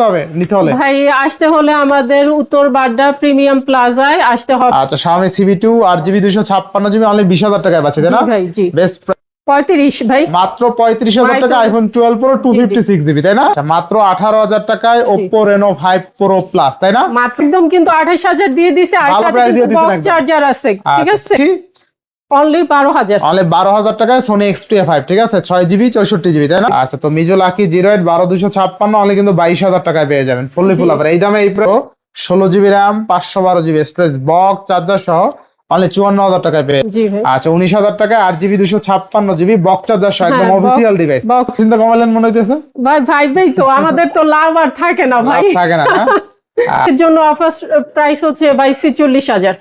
হবে নিতে হলে ভাই আসতে হলে আমাদের উত্তর বাড্ডা প্রিমিয়াম প্লাজায় আসতে হবে। আচ্ছা Xiaomi CB2 8GB 256GB only 20000 টাকায় পাচ্ছি তাই না? জি ভাই জি। বেস্ট 35 ভাই, মাত্র 35000 টাকা আইফোন 12 প্রো 256GB তাই না? আচ্ছা মাত্র 18000 টাকায় Oppo Reno 5 Pro Plus তাই না? মাত্র একদম কিন্তু 28000 দিয়ে দিছে, আর সাথে কিন্তু বক্স চার্জার আছে, ঠিক আছে? অনলি 12000, অনলি 12000 টাকায় Sony Xperia 5 ঠিক আছে 6GB 64GB তাই না? আচ্ছা তো Mizu Lucky 08 12256 অনলি কিন্তু 22000 টাকায় পেয়ে যাবেন ফুললি ফুল অফার। এই দামে এই pro 16GB RAM 512GB storage box charger সহ অনলি 54000 টাকায় পেয়ে। আচ্ছা 19000 টাকায় 8GB 256GB বক্স চার্জার সহ একদম অফিশিয়াল ডিভাইস। চিন্তা কমালেন মনে হইতেছে ভাই ভাই তো আমাদের তো লাভ আর থাকে না ভাই, থাকে না এর জন্য অফার প্রাইস হচ্ছে ভাই 46000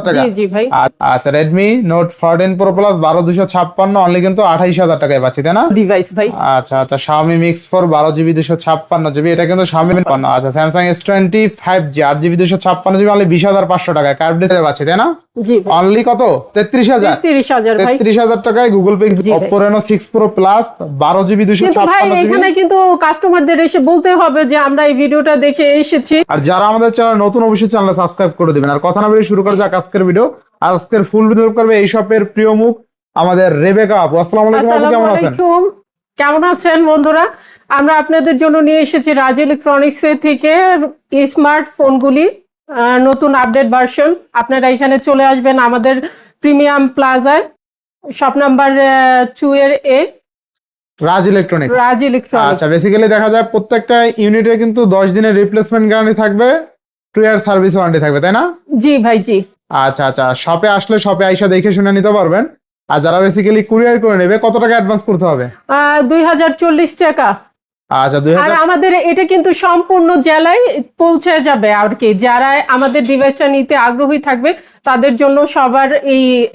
টাকা। জি ভাই। আচ্ছা Redmi Note 14 Pro Plus 12256 only কিন্তু 28000 টাকায় পাচ্ছি তাই না ডিভাইস ভাই। আচ্ছা Xiaomi Mix 4 12GB 256GB এটা কিন্তু Xiaomi 55। আচ্ছা Samsung S25G 8GB 256GB only 20500 টাকায় কার্ড ডিসপ্লে পাচ্ছি তাই না? জি ভাই। অনলি কত 33000 ভাই 33000 টাকায় Google Pixel Oppo Reno 6 Pro Plus 12GB 256GB। ভাই এখানে কিন্তু কাস্টমারদের এসে বলতে হবে যে আমরা এই ভিডিওটা দেখে এসেছি। আর যারা আমাদের চ্যানেল নতুন অবশ্যই চ্যানেল সাবস্ক্রাইব করে দিবেন। আর কথা না বলে শুরু করা যাক আজকের ভিডিও। আজকের ফুল ভিডিও করবে এই শপের প্রিয় মুখ আমাদের রেবেকা আপু। আসসালামু আলাইকুম আপু, কেমন আছেন? কেমন আছেন বন্ধুরা? আমরা আপনাদের জন্য নিয়ে এসেছি রাজ ইলেকট্রনিক্স থেকে স্মার্টফোনগুলি নতুন আপডেট ভার্সন। আপনারা এখানে চলে আসবেন আমাদের প্রিমিয়াম প্লাজায়, শপ নাম্বার 2 এর A, রাজ ইলেকট্রনিক্স। আচ্ছা বেসিক্যালি দেখা যায় প্রত্যেকটা ইউনিটে কিন্তু 10 দিনের রিপ্লেসমেন্ট গ্যারান্টি থাকবে, 2 ইয়ার সার্ভিস ওয়ারেন্টি থাকবে তাই না? জি ভাই জি। আচ্ছা শপে আসলে শপে আইসা দেখে শুনে নিতে পারবেন। আর যারা বেসিক্যালি কুরিয়ার করে নেবে কত টাকা অ্যাডভান্স করতে হবে? 2040 টাকা। আচ্ছা আর আমাদের এটা কিন্তু সম্পূর্ণ জেলায় পৌঁছে যাবে আর কি। যারা আমাদের ডিভাইসটা নিতে আগ্রহী থাকবে তাদের জন্য সবার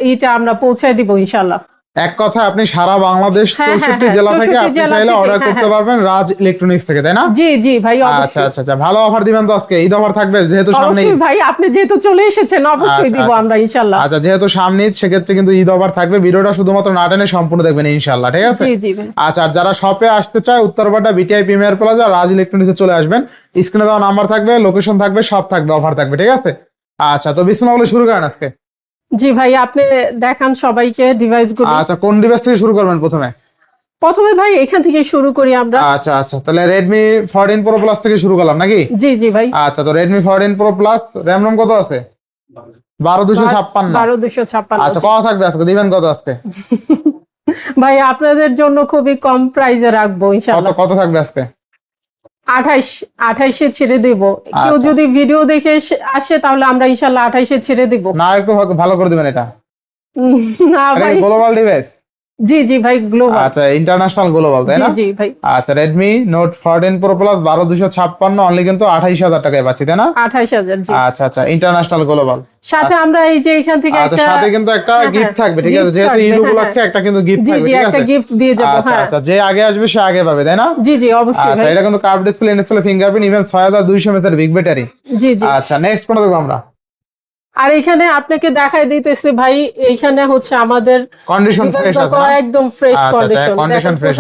এইটা আমরা পৌঁছে দিব ইনশাআল্লাহ। এক কথা আপনি সারা বাংলাদেশ 64 জেলা থেকে আপনি চাইলে অর্ডার করতে পারবেন রাজ ইলেকট্রনিক্স থেকে তাই না? জি ভাই অবশ্যই। আচ্ছা ভালো অফার দিবেন তো আজকে? ঈদ অফার থাকবে যেহেতু সামনে। অবশ্যই ভাই, আপনি যেহেতু চলে এসেছেন অবশ্যই দিব আমরা ইনশাআল্লাহ। আচ্ছা যেহেতু সামনে ঈদ সেক্ষেত্রে কিন্তু ঈদ অফার থাকবে। ভিডিওটা শুধুমাত্র না টেনে সম্পূর্ণ দেখবেন ইনশাআল্লাহ, ঠিক আছে? জি ভাই। আচ্ছা আর যারা শপে আসতে চায় উত্তরপাড়া বিটিআই প্রিমিয়ার প্লাজা রাজ ইলেকট্রনিক্সে চলে আসবেন। স্ক্রিনে দেওয়া নাম্বার থাকবে, লোকেশন থাকবে, সব থাকবে, অফার থাকবে, ঠিক আছে? আচ্ছা তো বিসমিল্লাহ বলে শুরু করেন আজকে। জি ভাই আপনি দেখান সবাইকে ডিভাইসগুলো। আচ্ছা কোন ডিভাইস থেকে শুরু করবেন প্রথমে ভাই এখান থেকে শুরু করি আমরা। আচ্ছা তাহলে Redmi 14 Pro Plus থেকে শুরু করলাম নাকি? জি ভাই। আচ্ছা তো Redmi 14 Pro Plus RAM ROM কত আছে? 12256। আচ্ছা কত থাকবে আজকে? দিবেন কত আজকে? ভাই আপনাদের জন্য খুবই কম প্রাইসে রাখবো ইনশাআল্লাহ। কত থাকবে আজকে? 28 ছেড়ে দেব। কেউ যদি ভিডিও দেখে আসে তাহলে আমরা ইনশাআল্লাহ 28 ছেড়ে দেব। না একটু ভালো করে দিবেন এটা। না ভাই গ্লোবাল ডিভাইস। জি ভাই গ্লোবাল। আচ্ছা ইন্টারন্যাশনাল গ্লোবাল তাই না? জি ভাই। আচ্ছা Redmi Note 14 Pro Plus 12256 only কিন্তু 28000 টাকায় পাচ্ছি তাই না? 28000 জি। আচ্ছা ইন্টারন্যাশনাল গ্লোবাল। সাথে আমরা এই যে এখান থেকে একটা সাথে কিন্তু একটা গিফট থাকবে, ঠিক আছে? যেহেতু ঈদ উপলক্ষে একটা কিন্তু গিফট থাকবে, ঠিক আছে? একটা গিফট দিয়ে যাব। আচ্ছা যে আগে আসবে সে আগে পাবে তাই না? জি অবশ্যই ভাই। আচ্ছা এটা কিন্তু curve display fingerprint even 6200 mAh এর বিগ ব্যাটারি। জি আচ্ছা নেক্সট কোনটা দেখব আমরা? আর এখানে আপনাকে দেখাই দিতেছি ভাই, এইখানে হচ্ছে আমাদের কন্ডিশন ফ্রেশ আছে, একদম ফ্রেশ কন্ডিশন ফ্রেশ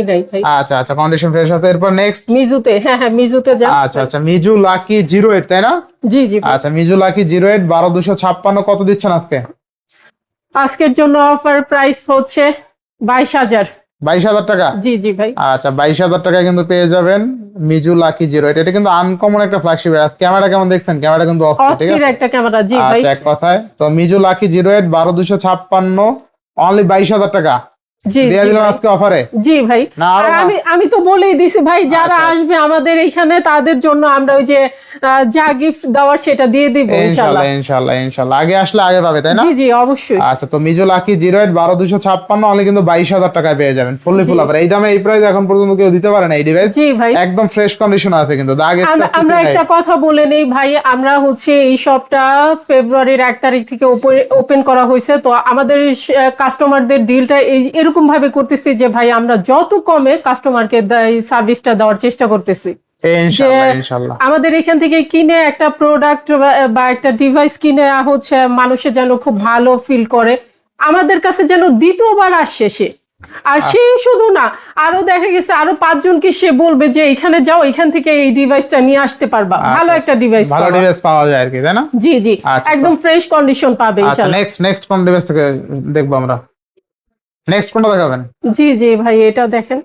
নাই ভাই। আচ্ছা কন্ডিশন ফ্রেশ আছে। এরপর নেক্সট মিজুতে, হ্যাঁ মিজুতে যান। আচ্ছা Mizu Lucky 08 তাই না? জি আচ্ছা Mizu Lucky 08 12256 কত দিচ্ছেন আজকে? আজকের জন্য অফার প্রাইস হচ্ছে 22000 টাকা। জি ভাই। আচ্ছা 22000 টাকায় কিন্তু পেয়ে যাবেন Mizu Lucky 08। এটা কিন্তু আনকমন একটা ফ্ল্যাগশিপ। আজ ক্যামেরা কেমন দেখছেন? ক্যামেরা কিন্তু অস্থির একটা ক্যামেরা। জি ভাই। আচ্ছা এক কথায় তো Mizu Lucky 08 12256 অনলি 22000 টাকা দিয়ে দিলাম আজকে অফারে। জি ভাই। আমি তো বলেই দিছি ভাই, যারা আসবে আমাদের এখানে তাদের জন্য আমরা ওই যে যা গিফট দেওয়ার সেটা দিয়ে দিব ইনশাআল্লাহ। আগে আসলে আগে পাবে তাই না? জি অবশ্যই। আচ্ছা তো Mizu Lucky 08 12256 অনলি কিন্তু 22000 টাকায় পেয়ে যাবেন ফুললি ফুল অফার। এই দামে এই প্রাইস এখন পর্যন্ত কেউ দিতে পারে না এই ডিভাইস। জি ভাই একদম ফ্রেশ কন্ডিশন আছে কিন্তু। আমরা একটা কথা বলে নেই ভাই, আমরা হচ্ছে এই শপটা ফেব্রুয়ারির 1 তারিখ থেকে ওপেন করা হয়েছে। তো আমাদের কাস্টমারদের ডিলটা এরকম ভাবে করতেছি যে ভাই আমরা যত কমে কাস্টমারকে সার্ভিসটা দেওয়ার চেষ্টা করতেছি। ইনশাআল্লাহ আমাদের এখান থেকে কিনে একটা প্রোডাক্ট বা একটা ডিভাইস কিনে হচ্ছে মানুষে যেন খুব ভালো ফিল করে, আমাদের কাছে যেন দ্বিতীয়বার আসে সে। আর সে শুধু না, আরো দেখা গেছে আরো 5 জনকে সে বলবে যে এখানে যাও, এখান থেকে এই ডিভাইসটা নিয়ে আসতে পারবা। ভালো একটা ডিভাইস, ভালো ডিভাইস পাওয়া যায় আর কি, তাই না? জি জি, আচ্ছা, একদম ফ্রেশ কন্ডিশন পাবে আচ্ছা, ইনশাআল্লাহ। নেক্সট কোন ডিভাইস থেকে দেখবো আমরা? নেক্সট কোনটা দেখাবেন? জি জি ভাই, এটা দেখেন,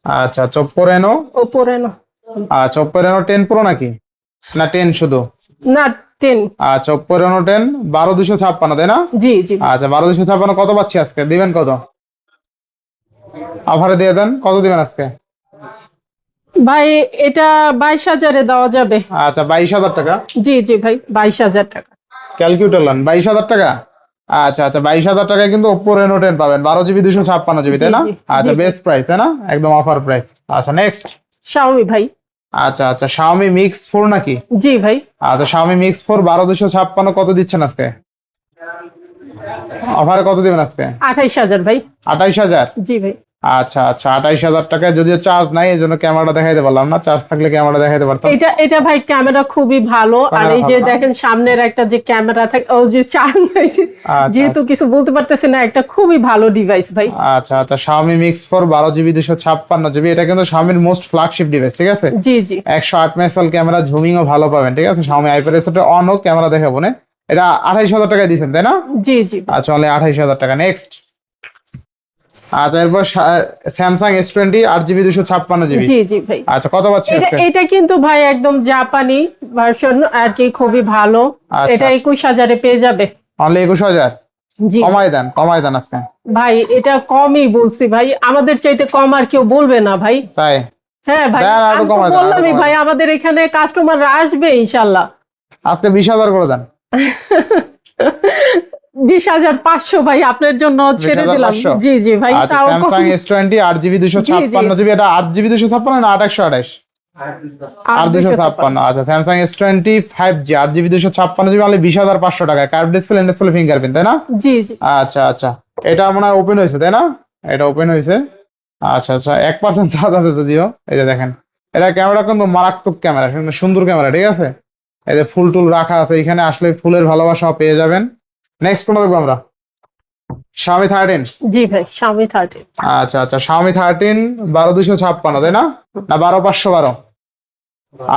আচ্ছা, Oppo Reno। Oppo Reno, আচ্ছা, Oppo Reno 10 Pro নাকি, না 10 শুধু? না 10। আচ্ছা, Oppo Reno 10 12256, তাই না? জি জি আচ্ছা, 12256 কত পাচ্ছি আজকে? দিবেন কত? অফারে দিয়ে দেন, কত দিবেন আজকে? ভাই, এটা 22,000-এ দেওয়া যাবে। আচ্ছা, 22,000 টাকা। জি জি ভাই, 22,000 টাকা। ক্যালকুলেটর লান 22,000 টাকা। আচ্ছা আচ্ছা, 22,000 টাকায় কিন্তু Oppo Reno 10 পাবেন, 12 GB 256 GB, তাই না? জি, জি, আচ্ছা, জি। বেস্ট প্রাইস, তাই না? একদম অফার প্রাইস। আচ্ছা, নেক্সট। Xiaomi ভাই। আচ্ছা আচ্ছা, Xiaomi Mix 4 নাকি? জি ভাই, আচ্ছা, Xiaomi Mix 4 12256 কত দিচ্ছেন আজকে? অফারে কত দিবেন আজকে? 28,000 ভাই। 28,000। জি ভাই। আচ্ছা আচ্ছা, 28,000 টাকায়, যদিও চার্জ নাই এই জন্য ক্যামেরাটা দেখাইতে পারলাম না, চার্জ থাকলে ক্যামেরা দেখাইতে পারতাম। এটা ভাই ক্যামেরা খুবই ভালো। আর ক্যামেরা এই যে ভালো না? দেখেন সামনের একটা যে ক্যামেরা থাকে, ও যে চার্জ নাই, আচ্ছা, যেহেতু কিছু বলতে পারতেছি না, একটা খুবই ভালো ডিভাইস ভাই। আচ্ছা আচ্ছা, Xiaomi Mix 4 12 GB 256 GB, এটা কিন্তু Xiaomiর মোস্ট ফ্ল্যাগশিপ ডিভাইস, ঠিক আছে? জি জি 108 মেগাপিক্সেল ক্যামেরা, জুমিংও ভালো পাবেন, ঠিক আছে? Xiaomi আইপ্যাড অন হোক, ক্যামেরা দেখাবো না। এটা 28,000 টাকায় দিচ্ছেন, তাই না? জি জি আচ্ছা, অনলি 28,000 টাকা। নেক্সট। আচ্ছা, এরপর স্যামসাং S20 8 GB 256 GB। জি জি ভাই। আচ্ছা, কত পাচ্ছি এটা আজকে? এটা কিন্তু ভাই একদম জাপানি ভার্সন আর কি, খুবই ভালো। আচ্ছা, এটা আচ্ছা। 21,000-এ পেয়ে যাবে। অনলি 21,000। জি কমাই দেন আজকে। ভাই, এটা কমই বলছি ভাই, আমাদের চাইতে কম আর কেউ বলবে না ভাই। তাই? হ্যাঁ ভাই, দেন, আরো আমি তো কমাই দেন, আরো বললামই কমাই ভাই, দেন। আমাদের এখানে কাস্টমাররা আসবে ইনশাল্লাহ। আজকে 20,000 করে দেন। 20,500 ভাই, আপনার জন্য ছেড়ে দিলাম। 20,500? জি জি ভাই, আচ্ছা, তাও স্যামসাং কম। S20 8 GB 256 GB, এটা 8 GB 256 না 8/128? আর 256। আচ্ছা, Samsung S20 5G 8 GB 256 GB, only 20,500 টাকায়। Curve display, in display, fingerprint, তাই না? জি জি আচ্ছা আচ্ছা, এটা মনে হয় ওপেন হয়েছে, তাই না? এটা ওপেন হয়েছে। আচ্ছা আচ্ছা, 1% চার্জ আছে যদিও। এই যে দেখেন, এটা ক্যামেরা কিন্তু মারাত্মক ক্যামেরা, সুন্দর ক্যামেরা, ঠিক আছে? এই যে ফুল টুল রাখা আছে, এখানে আসলে ফুলের ভালোবাসা পেয়ে যাবেন। নেক্সট কোনটা দেখবো আমরা? Xiaomi 13। জি ভাই, Xiaomi 13। আচ্ছা আচ্ছা, Xiaomi 13 12,256, তাই না? না 12,512?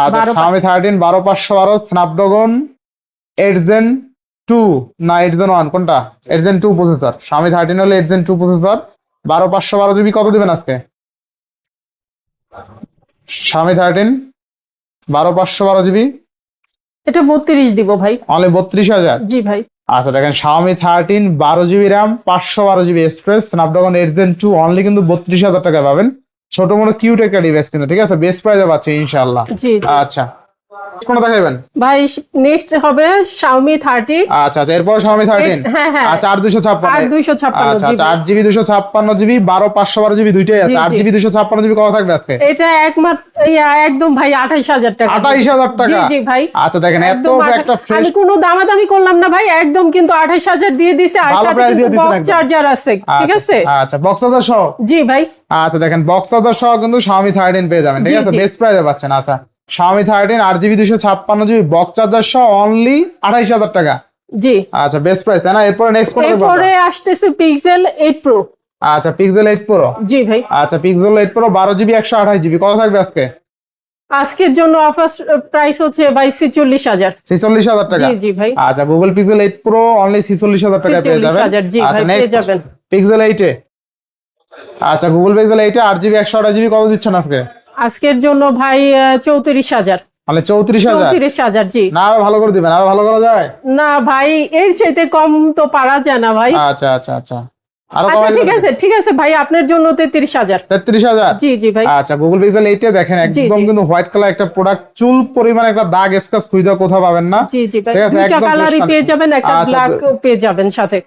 আচ্ছা, 12,500 Xiaomi 13 12,512, স্ন্যাপড্রাগন 8 Gen 2 না 8 Gen 1, কোনটা? 8 Gen 2 প্রসেসর। Xiaomi 13 হলে 8 Gen 2 প্রসেসর, 12,512 GB। কত দিবেন আজকে? Xiaomi 13 12,512 GB, এটা 32 দিব ভাই। অনলি 32,000। জি ভাই। আচ্ছা, দেখেন Xiaomi 13 12 GB RAM 512 GB storage, Snapdragon 8 Gen 2, only কিন্তু 32,000 টাকায় পাবেন। ছোট মোটো কিউট একটা ডিভাইস কিন্তু, ঠিক আছে? বেস্ট প্রাইসে পাচ্ছে ইনশাআল্লাহ। জি জি আচ্ছা, কোনটা দেখাবেন? ভাই, নেক্সট হবে Xiaomi 30। আচ্ছা আচ্ছা, এরপর Xiaomi 13। হ্যাঁ হ্যাঁ, আচ্ছা, 8,256। 8,256 আচ্ছা জি আচ্ছা, ভাই। 8 GB 256 GB, 12,512 GB দুইটাই আছে। জি, 8 জি। GB 256 GB কত থাকবে আজকে? এটা একদম ভাই 28,000 টাকা। 28,000 টাকা? জি জি ভাই। আচ্ছা, দেখেন এত একদম একটা ফ্রেশ, আমি কোনো দামাদামি করলাম না ভাই, একদম কিন্তু 28,000 দিয়ে দিছে। আর ভালো সাথে প্রাইস কিন্তু দিয়ে দিছেন বক্স একদম। চার্জার আছে, ঠিক আছে? আচ্ছা, বক্স চার্জার সহ? জি ভাই। আচ্ছা, দেখেন বক্স চার্জার সহ কিন্তু Xiaomi 13 পেয়ে যাবেন, ঠিক জি, আছে? জি। বেস্ট প্রাইসে পাচ্ছেন। আচ্ছা, Xiaomi 13 8 GB 256 GB, box charger সহ, অনলি 28,000 টাকা। জি, আচ্ছা, বেস্ট প্রাইস, তাই না? এরপরে নেক্সট কোনটা দেখবো এরপরে আমরা? আসতেছে Pixel 8 Pro। আচ্ছা, Pixel 8 Pro। জি ভাই। আচ্ছা, Pixel 8 Pro 12 GB 128 GB, কত থাকবে আজকে? আজকের জন্য অফার প্রাইস হচ্ছে ভাই 46,000। 46,000 টাকা? জি জি ভাই। আচ্ছা, Google Pixel 8 Pro অনলি 46,000 টাকা পেয়ে যাবেন। 46,000 জি আচ্ছা, ভাই, পেয়ে নেক্সট যাবেন। Pixel 8 এ। আচ্ছা, Google Pixel 8 এ 8 GB 128 GB কত দিচ্ছেন আজকে? আজকের জন্য ভাই 34,000। মানে 34,000? 34,000 জি। না, আরো ভালো করে দিবেন, আরো ভালো করা যায়? না ভাই, এর চাইতে কম তো পারা যায় না ভাই। আচ্ছা আচ্ছা আচ্ছা, আরো আচ্ছা কমাই ঠিক দিবেন। আছে, ঠিক আছে ভাই, আপনার জন্য 33,000। 33,000? জি জি ভাই। আচ্ছা, Google Pixel 8 এ দেখেন জি, একদম জি। কিন্তু হোয়াইট কালার একটা প্রোডাক্ট, চুল পরিমাণ একটা দাগ স্ক্র্যাচ খুঁজে কোথাও পাবেন না। জি জি ভাই, ঠিক আছে, দুইটা একদম কালারই fresh পেয়ে condition। যাবেন, একটা আচ্ছা, ব্ল্যাক পেয়ে যাবেন সাথে।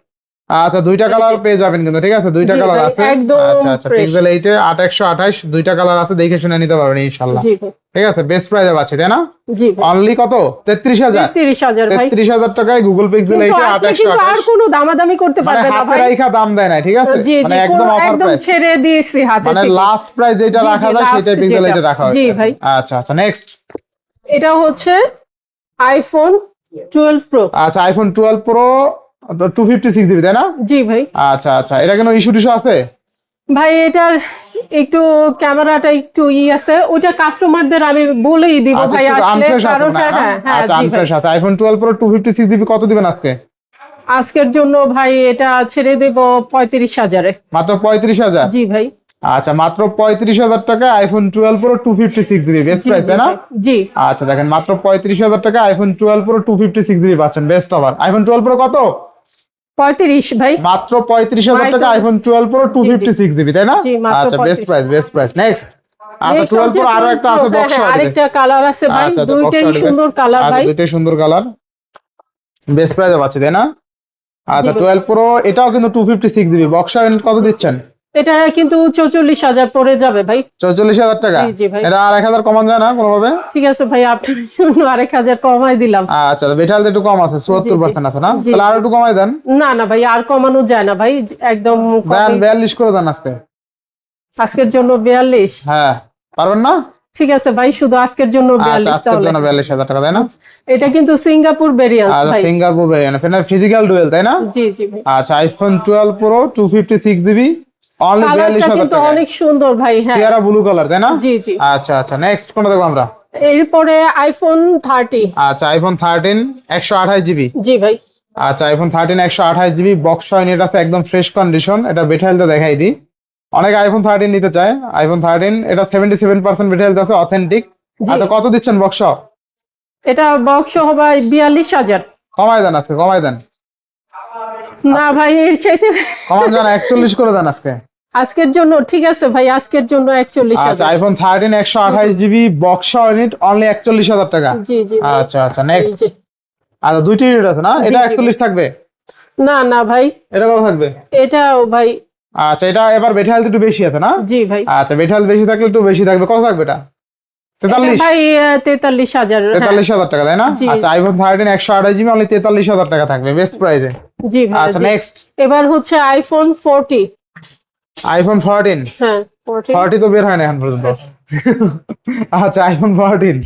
আচ্ছা, দুইটা কালার পেয়ে যাবেন কিন্তু, ঠিক আছে? দুইটা জি কালার ভাই, আছে। একদম আচ্ছা আচ্ছা, fresh। Pixel 8 এ 8/128 দুইটা কালার আছে, দেখে শুনে নিতে পারবেন ইনশাআল্লাহ। জি ভাই। ঠিক আছে, বেস্ট প্রাইসে পাচ্ছি, তাই না? জি ভাই। অনলি কত? 33,000? 33,000 ভাই। 33,000 টাকায় Google Pixel 8 কিন্তু এ আসলে কিন্তু আর 8/128, কোনো দামাদামি করতে মানে পারবে না হাতে ভাই। রাইখা দাম দেয় না, ঠিক আছে? জি মানে জি, একদম অফার একদম প্রাইস, ছেড়ে দিয়েছি হাতে মানে থেকে। লাস্ট প্রাইস যেটা জি, রাখা জি, যায় last সেটাই Pixel 8 এ যেটা। রাখা জি হয়েছে। ভাই। আচ্ছা আচ্ছা, নেক্সট। এটা হচ্ছে iPhone 12 Pro। আচ্ছা, iPhone 12 Pro 256 GB, তাই না? জি ভাই। আচ্ছা আচ্ছা, এটা কোনো ইস্যু টিস্যু আছে? ভাই এটার একটু ক্যামেরাটা একটু আছে, ওইটা কাস্টমারদের আমি বলেই দিব আচ্ছা, ভাই একটু আসলে, unfresh আছে কারণ মনে হয়, না? হ্যাঁ হ্যাঁ আচ্ছা, জি ভাই। unfresh আছে। iPhone 12 Pro 256 জিবি কত দিবেন আজকে? আজকের জন্য ভাই এটা ছেড়ে দেব 35,000-এ। মাত্র 35,000। জি ভাই। আচ্ছা, মাত্র 35,000 টাকায় iPhone 12 Pro 256 জিবি বেস্ট জি প্রাইস, জি তাই না? ভাই। জি আচ্ছা, দেখেন মাত্র 35,000 টাকা iPhone 12 Pro 256 জিবি পাচ্ছেন, বেস্ট অফার। iPhone 12 Pro কত? 35 ভাই। মাত্র 35,000 টাকা মাত্র- iPhone 12 Pro জি জি 256 জিবি, তাই না? জি, মাত্র আচ্ছা, best 35। Price, best price. Next. আচ্ছা, Next 12 হচ্ছে Pro আরো 12 একটা Pro, আছে হ্যাঁ বক্স হ্যাঁ, ডিভাইস। আরেকটা কালার আছে ভাই, আচ্ছা, আচ্ছা, দুইটাই box সুন্দর device। কালার আচ্ছা, ভাই। দুইটাই সুন্দর কালার, বেস্ট প্রাইসে পাচ্ছি, তাই না? জি আচ্ছা, ভাই। 12 Pro এটাও কিন্তু 256 জিবি বক্স কত দিচ্ছেন? এটা কিন্তু 44,000 পড়ে যাবে ভাই। 44,000 টাকা। জি জি ভাই। এটা আর 1,000 কমান যায় না কোনোভাবে? ঠিক আছে ভাই, আপনার জন্য 1,000 কমাই দিলাম। আচ্ছা, বেটাল একটু কম আছে, 74% আছে না? জি, তাহলে আর জি। একটু কমাই দেন। না না ভাই, আর কমানো যায় না ভাই, একদম দেন কমই। 42 করে দেন আজকে। আজকের জন্য 42। হ্যাঁ, পারবেন না? ঠিক আছে ভাই, শুধু আজকের জন্য আচ্ছা, 42 আজকের তাহলে। জন্য 42,000 টাকা, তাই না? এটা কিন্তু সিঙ্গাপুর ভেরিয়েন্স আচ্ছা, ভাই। সিঙ্গাপুর ভেরিয়েন্ট, ফিজিক্যাল ডুয়েল, তাই না? জি জি ভাই। আচ্ছা, iPhone 12 Pro 256 জিবি অনলি কালারটা 42,000 কিন্তু টাকা। অনেক সুন্দর ভাই, হ্যাঁ। সিয়ারা ব্লু কালার, তাই না? জি জি। আচ্ছা, আচ্ছা, নেক্সট কোনটা দেখবো আমরা? এরপরে আইফোন 30। আচ্ছা, iPhone 13 128 জিবি। জি ভাই। আচ্ছা, iPhone 13 128 জিবি বক্স সহ নেট আছে, একদম ফ্রেশ কন্ডিশন। এটা বেটা হেলথে দেখাই দিই, অনেকে iPhone 13 নিতে চায়। iPhone 13 এটা 77% বেটা হেলথ আছে, অথেন্টিক। জি। আচ্ছা, কত দিচ্ছেন বক্স? এটা বক্স হবে 42,000। কমাই দেন আজকে, কমাই দেন। না ভাই, এর চাইতে কমান যান, 41 করে দেন আজকে। আজকের জন্য ঠিক আছে ভাই, আজকের জন্য আচ্ছা, 41,000। iPhone 13 128 জিবি বক্স সহ নেট অনলি 41,000 টাকা। জি জি ভাই। আচ্ছা, আচ্ছা, নেক্সট। এই যে। আচ্ছা, দুইটি ইউনিট আছে না? জি, এটা জি, 41 থাকবে, না না ভাই, এটা কত থাকবে? এটাও ভাই। আচ্ছা, এটা এবার বেটা হেলথ একটু বেশি আছে না? জি ভাই। আচ্ছা, বেটা হেলথ বেশি থাকলে একটু বেশি থাকবে, কত থাকবে এটা? এটা 43। ভাই 43,000। হ্যাঁ 43,000 টাকা, তাই না? জি। আচ্ছা, iPhone 13 128 জিবি অনলি 43,000 টাকা থাকবে, বেস্ট প্রাইসে। জি ভাই। আচ্ছা, জি। নেক্সট। এবার হচ্ছে আইফোন 40। iPhone 14 হ্যাঁ 40। 40 তো বের হয় না এখন পর্যন্ত। আচ্ছা, iPhone 14।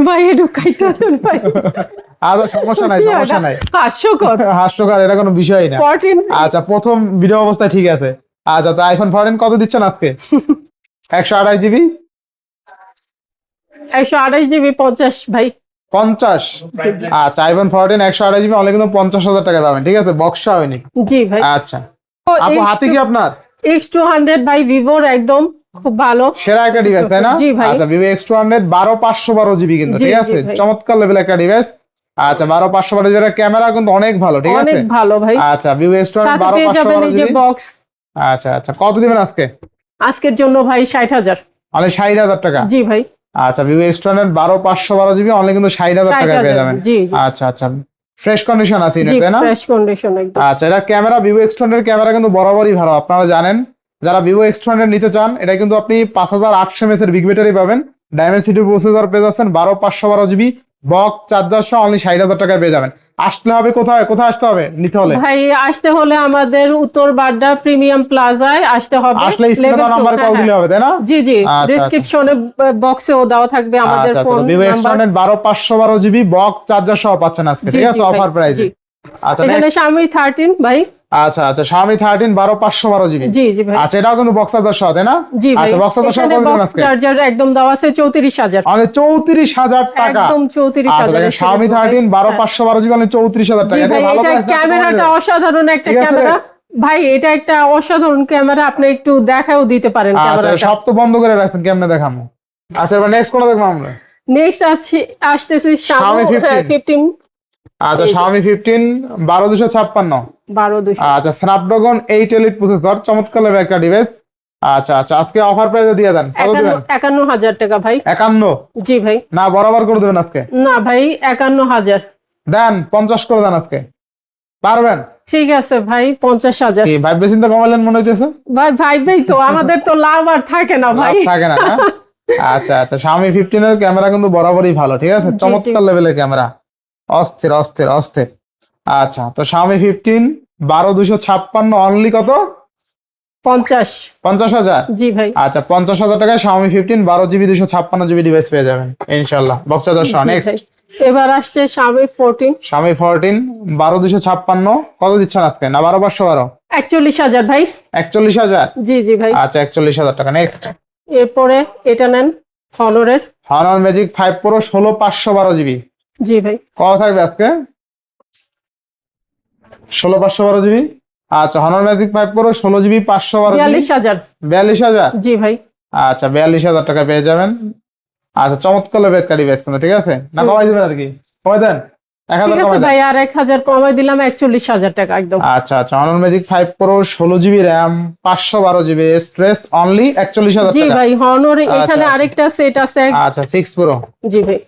ভাই একটু কাইটা দেন ভাই। আচ্ছা, সমস্যা নাই, সমস্যা নাই। হাস্যকর। হাস্যকর, এটা কোনো বিষয়ই না। 14। আচ্ছা, প্রথম ভিডিও অবস্থায় ঠিক আছে। আচ্ছা, তো iPhone 14 কত দিচ্ছেন আজকে? 128 জিবি 128 জিবি 50 ভাই। 50। আচ্ছা, iPhone 14 128 জিবি অনলি কিন্তু 50,000 টাকা পাবেন, ঠিক আছে, বক্স হয়নি। জি ভাই। আচ্ছা, আপু হাতে কি আপনার? X200 ভাই, ভিভোর একদম খুব ভালো সেরা একটা ডিভাইস, তাই না? জি ভাই। আচ্ছা, Vivo X200 12512 জিবি কিন্তু, জি, ঠিক জি আছে, ভাই। চমৎকার লেভেল একটা ডিভাইস। আচ্ছা, 12512 জিবি ক্যামেরা কিন্তু অনেক ভালো, ঠিক আছে। অনেক ভালো ভাই। আচ্ছা, Vivo X200 সাথে পেয়ে যাবেন এই 12512 যে জিবি। বক্স। আচ্ছা, আচ্ছা, কত দিবেন আজকে? আজকের জন্য ভাই 60,000। অনলি 60,000 টাকা। জি ভাই। আচ্ছা, Vivo X200 12512 জিবি অনলি কিন্তু 60,000 টাকায় পেয়ে 60,000। যাবেন। জি জি। আচ্ছা, আচ্ছা, ফ্রেশ কন্ডিশন আছে জি, এটা, তাই না? ফ্রেশ কন্ডিশন একদম। আচ্ছা, এটা ক্যামেরা Vivo X200 ক্যামেরা কিন্তু বরাবরই ভালো, আপনারা জানেন। যারা Vivo X200 নিতে চান, এটা কিন্তু আপনি 5800 mAh এর বিগ ব্যাটারি পাবেন, ডায়মেনসিটি প্রসেসর পেয়ে যাচ্ছেন, 12512 জিবি বক্স চার্জার সহ অনলি 60,000 টাকায় পেয়ে যাবেন। আসলে হবে কোথায়, কোথায় আসতে হবে নিতে হলে? ভাই আসতে হলে আমাদের উত্তর বাড্ডা প্রিমিয়াম প্লাজায় আসতে হবে। আসলে স্ক্রিনে Level দেওয়া 2, নাম্বারে হ্যাঁ, কল দিলে হ্যাঁ। হবে, তাই না? জি জি, আচ্ছা, আচ্ছা। ডেসক্রিপশনে বক্সেও দেওয়া থাকবে আমাদের আচ্ছা, ফোন তো Vivo number. X200 12512 GB box charger সহ পাচ্ছেন আজকে, জি ঠিক জি আছে, ভাই, অফার প্রাইসে। জি। আচ্ছা, এখানে next। Xiaomi 13 ভাই। আচ্ছা, আচ্ছা, Xiaomi 13 12512 জিবি। জি জি ভাই। আচ্ছা, এটাও কিন্তু বক্স চার্জার সহ, তাই না? জি ভাই। আচ্ছা, বক্স চার্জার সহ এখানে কত দিবেন বক্স আজকে? চার্জার একদম দেওয়া আছে 34,000। অনলি 34,000 টাকা। একদম 34,000 আচ্ছা, দেখেন, Xiaomi 13 12512 জিবি অনলি 34,000 জি টাকা। ভাই, ভালো এটা প্রাইস না? ক্যামেরাটা অসাধারণ একটা ঠিক আছে। ক্যামেরা ভাই, এটা একটা অসাধারণ ক্যামেরা, আপনি একটু দেখাও দিতে পারেন আচ্ছা, ক্যামেরাটা। সব তো বন্ধ করে রাখছেন, কেমনে দেখাবো? আচ্ছা, এবার নেক্সট কোনটা দেখবো আমরা? নেক্সট আসতেছে Xiaomi 15। 15 আচ্ছা, এই যে। Xiaomi 15 12256। 12,200। আচ্ছা, স্ন্যাপড্রাগন 8 এলিট প্রসেসর, চমৎকার লেভেল একটা ডিভাইস। আচ্ছা, আচ্ছা, আজকে অফার প্রাইসে দিয়ে দেন, কত দিবেন? 51,000 টাকা ভাই। 51? জি ভাই। না, বরাবর করে দেবেন আজকে। না ভাই, 51,000। দেন 50 করে দেন আজকে, পারবেন? ঠিক আছে ভাই, 50,000। কি ভাববে চিন্তা কমালেন মনে হইতেছে? ভাই ভাইবেই তো, আমাদের তো লাভ আর থাকে না ভাই। লাভ থাকে না, না? আচ্ছা, আচ্ছা, Xiaomi 15 এর ক্যামেরা কিন্তু বরাবরই ভালো, ঠিক আছে, জি, জি। চমৎকার লেভেলের ক্যামেরা, অস্থির অস্থির অস্থির। আচ্ছা, তো Xiaomi 15 12256 অনলি কত? 50। 50,000। জি ভাই। আচ্ছা 50,000 টাকায় Xiaomi 15 12GB 256GB ডিভাইস পেয়ে যাবেন ইনশাআল্লাহ। বক্স চার্জার সহ। জি নেক্সট ভাই। এবার আসছে Xiaomi 14। Xiaomi 14 12256 কত দিচ্ছেন আজকে? না 12512? 41,000 ভাই। 41,000। জি জি ভাই। আচ্ছা 41,000 টাকা। নেক্সট এরপরে এটা নেন হনরের। Honor Magic 5 Pro 16512GB জি ভাই। কত থাকবে আজকে? 16512GB। আচ্ছা Honor Magic 5 Pro 16GB 512GB 42,000। 42,000। জি ভাই। আচ্ছা 42,000 টাকা পেয়ে যাবেন। আচ্ছা চমৎকার লেভেল একটা ডিভাইস কিন্তু, ঠিক আছে না? কমাই দিবেন আর কি, কমাই দেন 1000 ঠিক আছে কমাই দেন। ভাই, আর 1000 কমাই দিলাম, 41,000 টাকা একদম। আচ্ছা আচ্ছা Honor Magic 5 Pro 16GB RAM 512GB storage only 41,000 জি টাকা। ভাই, হনর এখানে আচ্ছা। আরেকটা সেট আছে। আচ্ছা 6 Pro। জি ভাই।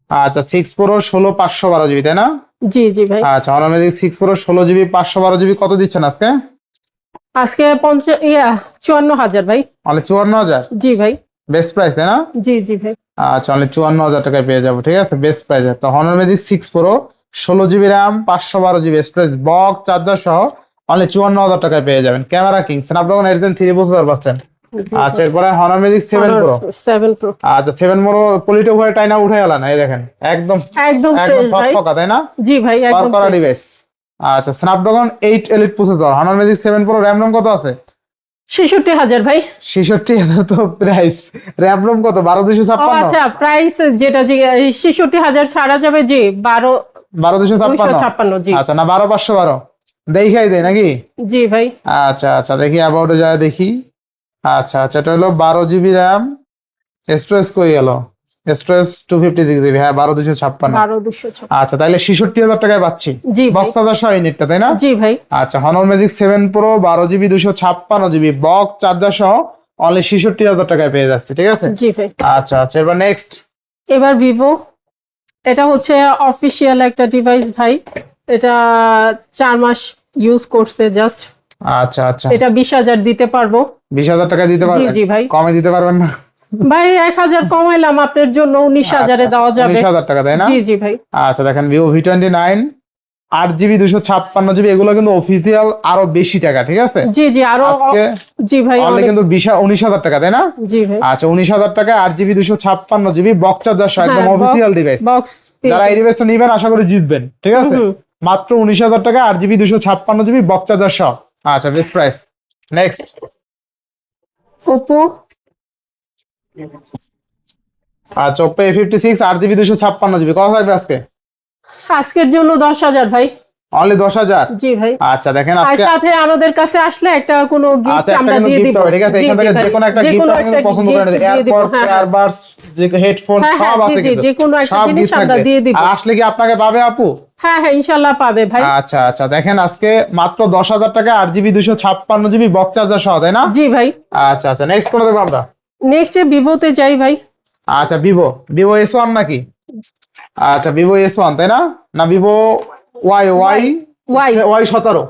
আচ্ছা 6 Pro 16512GB তাই না? জি জি ভাই। আচ্ছা Honor Magic 6 Pro 16GB 512GB কত দিচ্ছেন আজকে? আজকে 54,000 ভাই। অনলি 54,000 জি ভাই। বেস্ট প্রাইস তাই না? জি জি ভাই। আচ্ছা অনলি 54,000 টাকায় পেয়ে যাবো, ঠিক আছে বেস্ট প্রাইসে। তো Honor Magic 6 Pro 16GB RAM 512GB storage box charger সহ অনলি 54,000 টাকায় পেয়ে যাবেন। Camera king Snapdragon 8 Gen 3 processor পাচ্ছেন। আচ্ছা এরপরে Honor Magic 7 Pro। 7 Pro। আচ্ছা 7 Pro পলিটে উপরে টাইনা উঠে গেল না, এই দেখেন একদম একদম একদম fresh ভাই। ফকফকা তাই না? জি ভাই, একদম করা fresh। ডিভাইস। আচ্ছা Snapdragon 8 Elite processor Honor Magic 7 Pro RAM ROM কত আছে? 66,000 ভাই। 66,000 তো প্রাইস, RAM ROM কত? ও 12256। আচ্ছা, প্রাইস যেটা যে 66,000 ছাড়া যাবে, জি 12256। 256। জি। আচ্ছা না 12512 দেখাই দেয় নাকি? জি ভাই। আচ্ছা আচ্ছা দেখি অ্যাবাউটে যায় দেখি। আচ্ছা আচ্ছা এটা হলো 12GB RAM স্টোরেজ কই গেল? স্টোরেজ 256GB, হ্যাঁ 12256। 12,256। আচ্ছা তাহলে 66,000 টাকায় পাচ্ছি জি ভাই। বক্স চার্জার সহ ইউনিটটা তাই না? জি ভাই। আচ্ছা Honor Magic 7 Pro 12GB 256GB box charger সহ অনলি 66,000 টাকায় পেয়ে যাচ্ছে, ঠিক আছে? জি ভাই। আচ্ছা আচ্ছা এবার নেক্সট এবার ভিভো। এটা হচ্ছে অফিসিয়াল একটা ডিভাইস ভাই। এটা 4 মাস ইউজ করছে জাস্ট। আচ্ছা আচ্ছা এটা 20,000 দিতে পারবো। 20,000 টাকা দিতে জি পারবেন? জি ভাই। কমে দিতে পারবেন না? ভাই 1000 কমাইলাম আপনার জন্য, 19,000-এ দেওয়া যাবে। 19,000 টাকা তাই না? জি জি ভাই। আচ্ছা দেখেন Vivo V29 8GB 256GB এগুলো কিন্তু অফিসিয়াল আরো বেশি টাকা, ঠিক আছে? জি জি আরো। আজকে জি ভাই অনলি অনেক। কিন্তু 19,000 টাকা তাই না? জি ভাই। আচ্ছা 19,000 টাকা 8GB 256GB বক্স চার্জার সহ একদম অফিসিয়াল ডিভাইস। বক্স। যারা এই ডিভাইসটা নেবেন আশা করি জিতবেন, ঠিক আছে? মাত্র 19,000 টাকা 8GB 256GB বক্স চার্জার সহ। আচ্ছা বেস্ট প্রাইস। Next Oppo. আচ্ছা Oppo A56 8GB 256GB কত থাকবে আজকে? আজকের জন্য 10,000 ভাই। অনলি 10,000। জি ভাই। আচ্ছা দেখেন আর আজকে সাথে আমাদের কাছে আসলে একটা কোনো গিফট আচ্ছা একটা আমরা কিন্তু দিয়ে গিফট দিব। হবে, ঠিক আছে? এখান থেকে যে কোনো একটা গিফট আপনি কিন্তু পছন্দ করেন, এয়ারপডস এয়ারবাডস যে হেডফোন সব আছে জি কিন্তু যে কোনো একটা সব জিনিস gift আমরা থাকবে। দিয়ে দিব। আর আসলে কি আপনাকে পাবে আপু? হ্যাঁ হ্যাঁ ইনশাআল্লাহ পাবে ভাই। আচ্ছা আচ্ছা দেখেন আজকে মাত্র 10,000 টাকা 8GB 256GB বক্স চার্জার সহ তাই না? জি ভাই। আচ্ছা আচ্ছা নেক্সট করে দেবো আমরা। নেক্সট ভিভোতে যাই ভাই। আচ্ছা ভিভো S1 নাকি? আচ্ছা ভিভো S1 তাই না? না ভিভো Y17।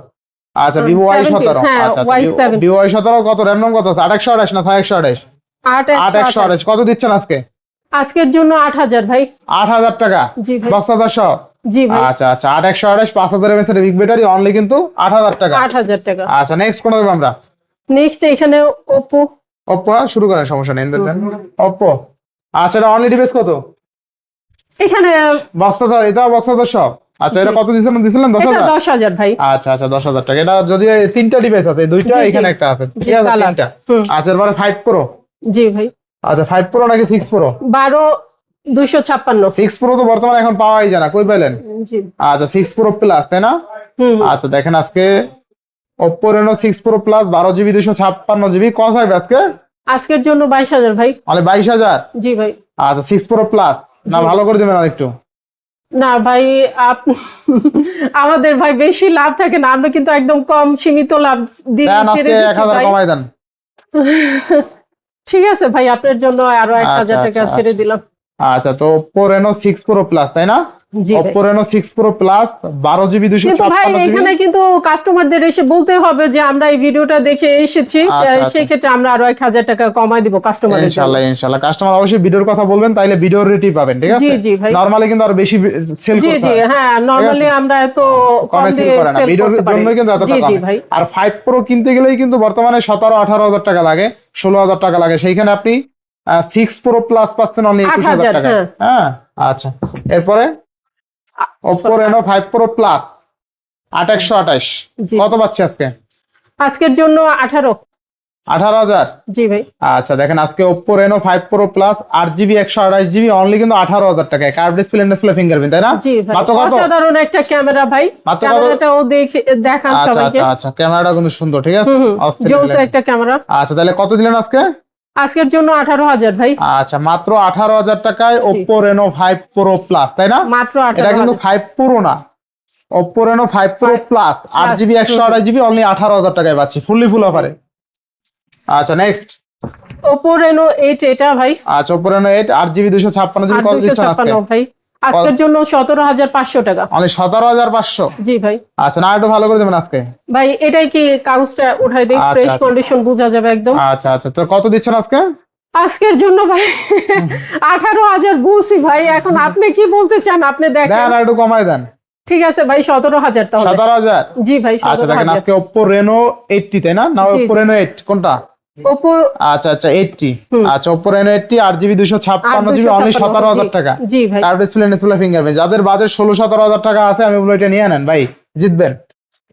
আচ্ছা ভিভো Y17। হ্যাঁ, আচ্ছা Y7 ভিভো Y17 কত RAM ROM কত আছে? 828 না 6128? 8128 কত দিচ্ছেন আজকে? আজকের জন্য 8,000 ভাই। 8,000 টাকা জি ভাই। বক্স চার্জার সহ। জি ভাই। আচ্ছা আচ্ছা 8128 5000 mAh এর বিগ ব্যাটারি অনলি কিন্তু 8,000 টাকা। 8,000 টাকা। আচ্ছা নেক্সট কোন দেব আমরা? নেক্সট এখানে ওপো। Oppo শুরু করেন, সমস্যা নেই দেন। Oppo আচ্ছা এটা অনলি ডিভাইস কত? এখানে বক্স চার্জার, এটা বক্স চার্জার সব। আচ্ছা এটা কত দিছিলেন 10,000? 10,000 ভাই। আচ্ছা আচ্ছা 10,000 টাকা। এটা যদি তিনটা ডিভাইস আছে, দুইটা জি, জি। এখানে একটা আছে, ঠিক জি, আছে? কালার। তিনটা। হুম। আচ্ছা এবারে 5 Pro। জি ভাই। আচ্ছা 5 Pro নাকি 6 Pro? 12,256। 6 Pro তো বর্তমানে এখন পাওয়াই যায় না, কই পেলেন? জি। আচ্ছা 6 Pro Plus তাই না? হুম। আচ্ছা দেখেন আজকে Oppo Reno 6 Pro Plus 12GB 256GB কত থাকবে আজকে? আজকের জন্য 22,000 ভাই। মানে 22,000। জি ভাই। আচ্ছা 6 Pro Plus না জি। ভালো করে দিবেন আরেকটু। না ভাই আমাদের ভাই বেশি লাভ থাকে না, আমরা কিন্তু একদম কম সীমিত লাভ দিয়ে দেন ছেড়ে আজকে দিচ্ছি 1000 ভাই। কমাই দেন। ঠিক আছে ভাই, আপনার জন্য আরো 1,000 আচ্ছা, টাকা আচ্ছা, ছেড়ে আচ্ছা। দিলাম। আচ্ছা, তো Oppo Reno 6 Pro Plus তাই না? জি ভাই। Oppo Reno 6 Pro Plus 12GB কিন্তু ভাই 256GB। এখানে কিন্তু কাস্টমারদের এসে বলতে হবে যে আমরা এই ভিডিওটা দেখে এসেছি, আচ্ছা, আচ্ছা। সেই ক্ষেত্রে আমরা আরো 1000 টাকা কমায় দিব কাস্টমারের জন্য। ইনশাআল্লাহ ইনশাআল্লাহ কাস্টমার অবশ্যই ভিডিওর কথা বলবেন, তাইলে ভিডিওর রেটই পাবেন, ঠিক আছে? জি, জি ভাই। নরমালি কিন্তু আরো বেশি সেল জি করতে জি হয়। হ্যাঁ, নরমালি আমরা এত কম কমে সেল দিয়ে করে না, সেল ভিডিওর করতে পারি। জন্যই কিন্তু এতটা জি জি কমে। ভাই। আর 5 Pro কিনতে গেলেই কিন্তু বর্তমানে 17-18 হাজার টাকা লাগে, 16,000 টাকা লাগে। সেইখানে আপনি 6 Pro Plus পাচ্ছেন অনলি 21,000 টাকা। হ্যাঁ। হ্যাঁ, আচ্ছা। এরপরে Oppo Reno 5 Pro Plus 8128 জি। কত পাচ্ছি আজকে? আজকের জন্য 18,000। জি ভাই। আচ্ছা, দেখেন আজকে Oppo Reno 5 Pro Plus 8GB 128GB only কিন্তু 18,000 টাকায়। কার্ভ ডিসপ্লে ফিঙ্গারপ্রিন্ট, তাই না? জি ভাই, মাত্র কত? অসাধারণ একটা ক্যামেরা ভাই। মাত্র কত? ক্যামেরাটাও দেখান আচ্ছা সবাইকে। আচ্ছা আচ্ছা, ক্যামেরাটা কিন্তু সুন্দর, ঠিক আছে? অস্থির জোস লাগে। একটা ক্যামেরা। আচ্ছা, তাহলে কত দিলেন আজকে? আজকের জন্য 18,000 ভাই। আচ্ছা, মাত্র 18,000 টাকায় Oppo Reno 5 Pro Plus, তাই না? মাত্র এটা কিন্তু 18,000। 5 Pro না, Oppo Reno 5 Pro Plus 8GB 128GB only 18,000 টাকায় পাচ্ছি, ফুল অফারে। আচ্ছা, নেক্সট Oppo Reno 8 এটা ভাই। আচ্ছা, Oppo Reno 8 8GB 256GB কত দিচ্ছেন আজকে? 256 ভাই। আজকের জন্য 17,500 টাকা। অনলি 17,500। জি ভাই। আচ্ছা, না একটু ভালো করে দেবেন আজকে। ভাই এটাই কি কাগজটা উঠাই দেই, আচ্ছা, ফ্রেশ আচ্ছা। কন্ডিশন বোঝা যাবে একদম। আচ্ছা আচ্ছা, তো কত দিচ্ছেন আজকে? আজকের জন্য ভাই 18,000 বুঝছি ভাই, এখন আপনি কি বলতে চান আপনি দেখেন। দেন আর একটু কমাই দেন। ঠিক আছে ভাই, 17,000 তাহলে। 17,000। জি ভাই, আচ্ছা, দেখেন 17,000। আজকে Oppo Reno 80 তাই না? না জি, Oppo জি। Reno 8 কোনটা? Oppo আচ্ছা আচ্ছা, 80। আচ্ছা, Oppo Reno 80 8GB 256GB only 17,000 টাকা। জি ভাই। Curve display fingerprint. যাদের বাজেট 16-17,000 টাকা আছে, আমি বলবো এটা নিয়ে নেন ভাই, জিতবেন।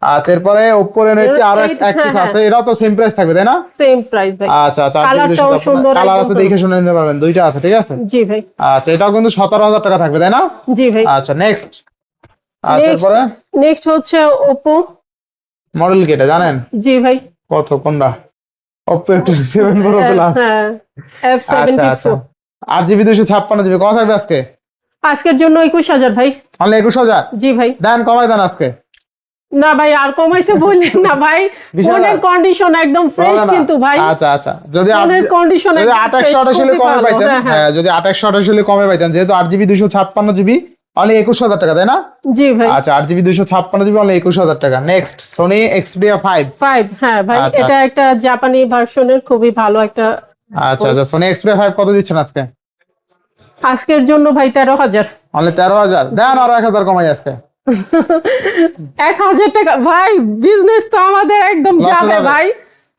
আচ্ছা, এরপরে Oppo Reno 80 আরো এক পিস আছে, এটাও তো সেম প্রাইস থাকবে তাই না? সেম প্রাইস ভাই। আচ্ছা আচ্ছা, কালারটাও সুন্দর, কালার একদম আছে, দেখে শুনে নিতে পারবেন, দুইটা আছে, ঠিক আছে? জি ভাই। আচ্ছা, এটাও কিন্তু 17,000 টাকা থাকবে তাই না? জি ভাই। আচ্ছা, নেক্সট। আচ্ছা, এরপরে নেক্সট হচ্ছে Oppo। মডেল কি এটা জানেন? জি ভাই। কত, কোনটা? Oppo F27 Pro Plus। হ্যাঁ, আচ্ছা F70 আচ্ছা, Pro। 8GB 256GB কত থাকবে আজকে? আজকের জন্য 21,000 ভাই। অনলি 21,000। জি ভাই। দেন, কমাই দেন আজকে। না ভাই, আর কমাইতে বললেন না ভাই, 20,000 ফোনের কন্ডিশন একদম ফ্রেশ বলে না। কিন্তু ভাই। আচ্ছা আচ্ছা, যদি ফোনের কন্ডিশন যদি 2828 হলে কমে পাইতেন, হ্যাঁ। হ্যাঁ, যদি 2828 হলে কমে পাইতেন, যেহেতু 8GB 256GB অনলি 21,000 টাকা তাই না? জি ভাই। আচ্ছা, 8GB 256GB অনলি 21,000 টাকা। Next, Sony Xperia 5। 5 হ্যাঁ ভাই, আচ্ছা। এটা একটা জাপানি ভার্সনের খুবই ভালো একটা। আচ্ছা আচ্ছা, Sony Xperia 5 কত দিচ্ছেন আজকে? আজকের জন্য ভাই 13,000। অনলি 13,000। দেন আরো 1,000 কমাই আজকে। 1,000 টাকা ভাই, বিজনেস তো আমাদের একদম Loss যাবে যাবে। ভাই,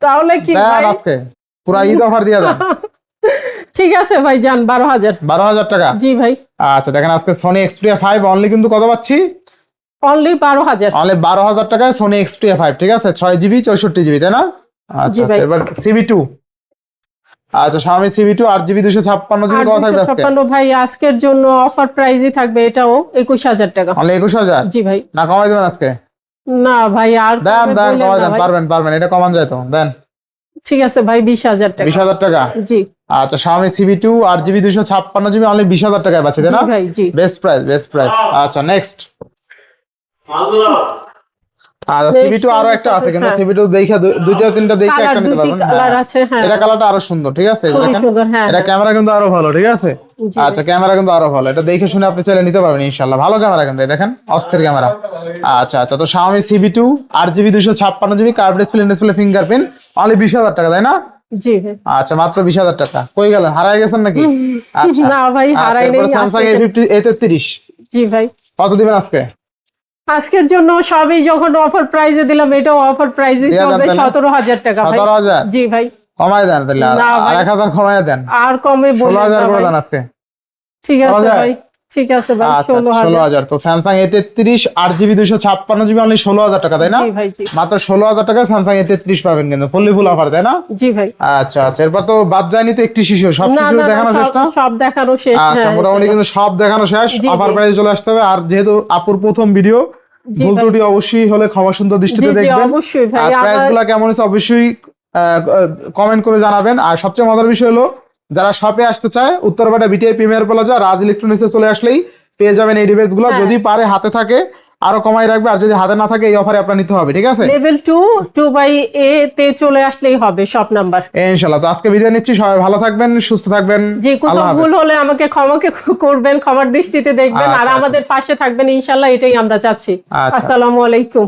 তাহলে কি দেন ভাই? আজকে পুরা ঈদ অফার দিয়ে দেন। ঠিক আছে ভাই, যান 12,000। 12,000 টাকা। জি ভাই। আচ্ছা, দেখেন আজকে Sony Xperia 5 অনলি কিন্তু কত পাচ্ছি? অনলি 12,000। অনলি 12,000 টাকায় Sony Xperia 5, ঠিক আছে? 6GB 64GB তাই না? আচ্ছা, ভাই। এবার CB2। আচ্ছা, Xiaomi CB2 8GB 256GB কত থাকবে আজকে? 256 ভাই, আজকের জন্য অফার প্রাইসই থাকবে এটাও 21,000 টাকা। অনলি 21,000। জি ভাই। না কমাই দেবেন আজকে? না ভাই, আর দেন কমে দেন, বললেন কমাই না দেন, ভাই। পারবেন, এটা কমান যায় তো, দেন। ঠিক আছে ভাই, 20,000 টাকা। 20,000 টাকা। জি। আচ্ছা, Xiaomi CB2 8GB 256GB only 20,000 টাকায় পাচ্ছি তাই জি না? ভাই। জি। Best price. আচ্ছা, নেক্সট। আচ্ছা, Next CB2 আরো একটা আছে, কিন্তু হ্যাঁ। CB2 দেখা দুইটা তিনটা দেখে কালার একটা নিতে দুটি পারবেন। কালার হ্যাঁ। আছে, হ্যাঁ। এটা কালারটা আরো সুন্দর, ঠিক আছে? খুবই দেখেন। সুন্দর, হ্যাঁ। এটা ক্যামেরা কিন্তু আরো ভালো, ঠিক আছে? জি আচ্ছা, ক্যামেরা কিন্তু আরো ভালো, এটা দেখে শুনে আপনি চাইলে নিতে পারবেন ইনশাআল্লাহ। ভালো ক্যামেরা কিন্তু, এই দেখেন, অস্থির ক্যামেরা। আচ্ছা আচ্ছা, তো Xiaomi CB2 8GB 256GB curve display fingerprint only 20,000 টাকা তাই না? জি ভাই। আচ্ছা, মাত্র 20,000 টাকা। কই গেলেন, হারায় গেছেন নাকি? আচ্ছা, না ভাই, হারাই নেই। Samsung A33 জি ভাই। কত দিবেন আজকে? আজকের জন্য সবই যখন অফার প্রাইসে দিলাম, এটাও অফার প্রাইসে দিয়ে দেন চলবে তাহলে। 17,000 টাকা ভাই। 17,000। জি ভাই। কমাই দেন তাহলে, না আর ভাই। 1,000 কমাই দেন। আর কমে বললেন 16,000 না করে ভাই। দেন আজকে। ঠিক আছে 16,000? ভাই, ঠিক আছে ভাই, আচ্ছা, 16,000। 16,000। তো Samsung A33 8GB 256GB only 16,000 টাকা তাই না? জি ভাই। জি। মাত্র 16,000 টাকায় Samsung A33 পাবেন কিন্তু, ফুল অফার তাই না? জি ভাই। আচ্ছা আচ্ছা, এরপর তো বাদ যায়নি তো একটি শিশু, সব না শিশু না না, দেখানো শেষ না? সব দেখানো শেষ। আচ্ছা, হ্যাঁ, মোটামুটি কিন্তু সব দেখানো শেষ। জি, অফার জি। প্রাইসে চলে আসতে হবে। আর যেহেতু আপুর প্রথম ভিডিও, জি ভুল ভাই। ত্রুটি অবশ্যই হলে ক্ষমা সুন্দর জি দৃষ্টিতে জি, দেখবেন। অবশ্যই ভাই। আর প্রাইসগুলো কেমন হচ্ছে অবশ্যই কমেন্ট করে জানাবেন। আর সবচেয়ে মজার বিষয় হলো, যারা শপে আসতে চায়, উত্তরপাড়া বিটিআই প্রিমিয়ার প্লাজা রাজ ইলেকট্রনিক্সে চলে আসলেই পেয়ে যাবেন এই ডিভাইসগুলো, হ্যাঁ। যদি পারে হাতে থাকে। আরো কমাই রাখবে, আর যদি হাতে না থাকে এই অফারে আপনার নিতে হবে, ঠিক আছে? লেভেল 2/A তে চলে আসলেই হবে শপ নাম্বার। ইনশাআল্লাহ। তো আজকে বিদায় নিচ্ছি, সবাই ভালো থাকবেন, সুস্থ থাকবেন। যে আল্লাহ কোথাও হাফেজ। ভুল হলে আমাকে করবেন, ক্ষমার দৃষ্টিতে দেখবেন, আর আচ্ছা, আমাদের পাশে থাকবেন ইনশাল্লাহ, এটাই আমরা চাচ্ছি। আচ্ছা। আসসালামু আলাইকুম।